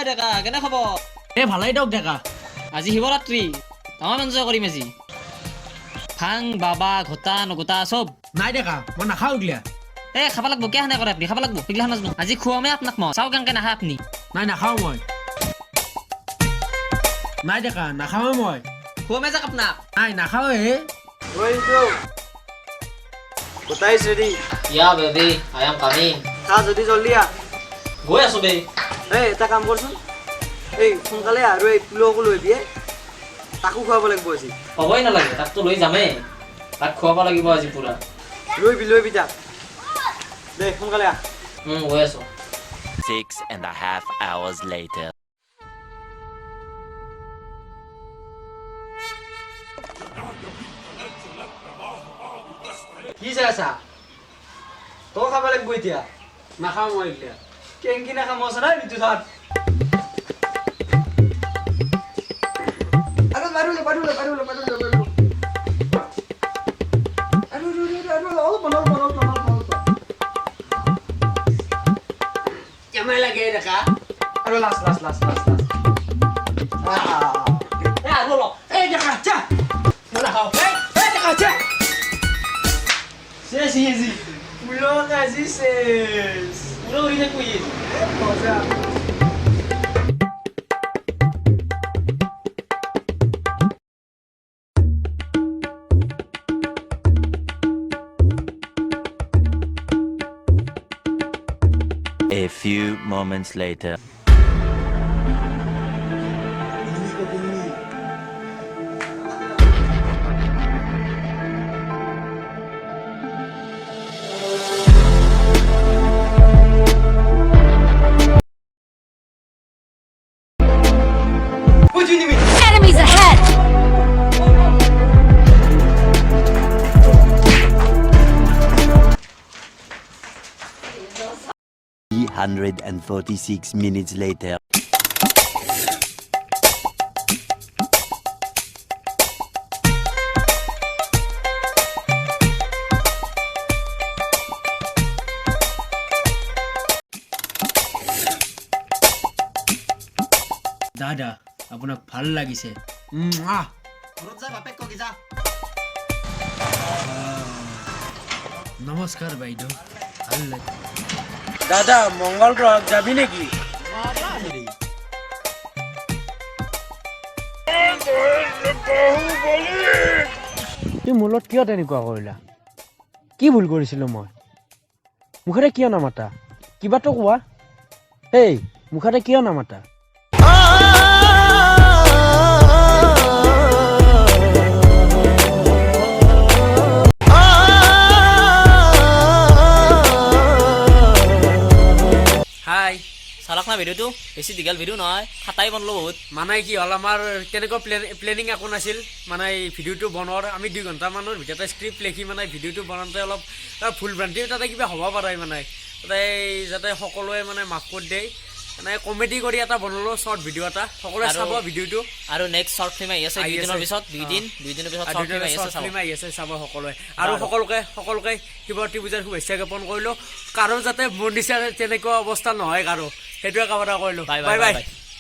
ডেকা কেনে খবৰ ভালাই দিয়ক ডেকা আজি শিৱৰাত্ৰি তামাম এনজয় কৰিম আজি ভাং বাবা ঘটা নগটা চব নাই ডেকা মই নাখাওঁ এইগিলা খাব লাগব কিয় সেনে কৰে আপুনি খাব লাগব এইগিলা নাজানো আজি খুৱামে আপোনাক মই চাওঁ কেনেকে নাখায় আপুনি নাই নাখাওঁ মই নাই ডেকা নাখাওঁ মই খুৱামে যাক আপোনাক নাই নাখাওঁ হে কোথায় ready yeah baby I am coming খা যদি জলদি আ গৈ আছো বে এটা কাম কৰচোন এই সোনকালে আৰু এই পুলকো লৈ দিয়ে তাকো খুৱাব লাগিব আজি হ'বই নালাগে তাকতো লৈ যামেই তাক খুৱাব লাগিব আজি পুৰা লৈ তাক দে সোনকালে আ গৈ আছো 6.5 hours later. কি চাই আছা তই খাব লাগিব এতিয়া নাখাওঁ মই এইগিলা কেংকি নাখাম আছে নাই বিদ্যুৎ হাত কেমেৰা লাগে ডেকা আৰু লাষ্ট আৰু অলপ এই ডেকা যা মই নাখাওঁ এই ডেকা যা শেষ পুলক আজি শেষ পুৰা উৰি থাকো মজা A few moments later. Enemies ahead! 346 minutes later. দাদা আপোনাক ভাল লাগিছে নমস্কাৰ বাইদেউ ভাল লাগে দাদা মংগল গ্ৰহত যাবি নেকি তুমি মোৰ লগত কিয় তেনেকুৱা কৰিলা কি ভুল কৰিছিলো মই মুখেৰে কিয় নামাতা কিবাটো কোৱা এই মুখেৰে কিয় নামাতা হাই চালক না ভিডিঅ'টো বেছি দীঘল ভিডিঅ' নহয় খাটাই বনলো বহুত মানে কি হ'ল আমাৰ তেনেকুৱা প্লেনিং একো নাছিল মানে এই ভিডিঅ'টো বনোৱাৰ আমি 2 ঘণ্টামানৰ ভিতৰতে স্ক্ৰিপ্ট লিখি মানে ভিডিঅ'টো বনাওঁতে অলপ ভুল ভ্ৰান্তি তাতে কিবা হ'ব পাৰে মানে তাতে যাতে সকলোৱে মানে মাফ কৰি দিয়ে মানে কমেডি কৰি এটা বনালো শৰ্ট ভিডিঅ' এটা সকলোৱে চাব ভিডিঅ'টো আৰু নেক্সট শৰ্ট ফিল্ম আহি আছে 2 দিনৰ পিছত 2 দিনৰ পিছত শৰ্ট ফিল্ম আহি আছে চাব সকলোৱে আৰু সকলোকে শিৱৰাত্ৰি পূজাৰ শুভেচ্ছা জ্ঞাপন কৰিলো কাৰো যাতে মোৰ নিচিনা তেনেকুৱা অৱস্থা নহয় কাৰো সেইটোৱে কামনা কৰিলো বাই বাই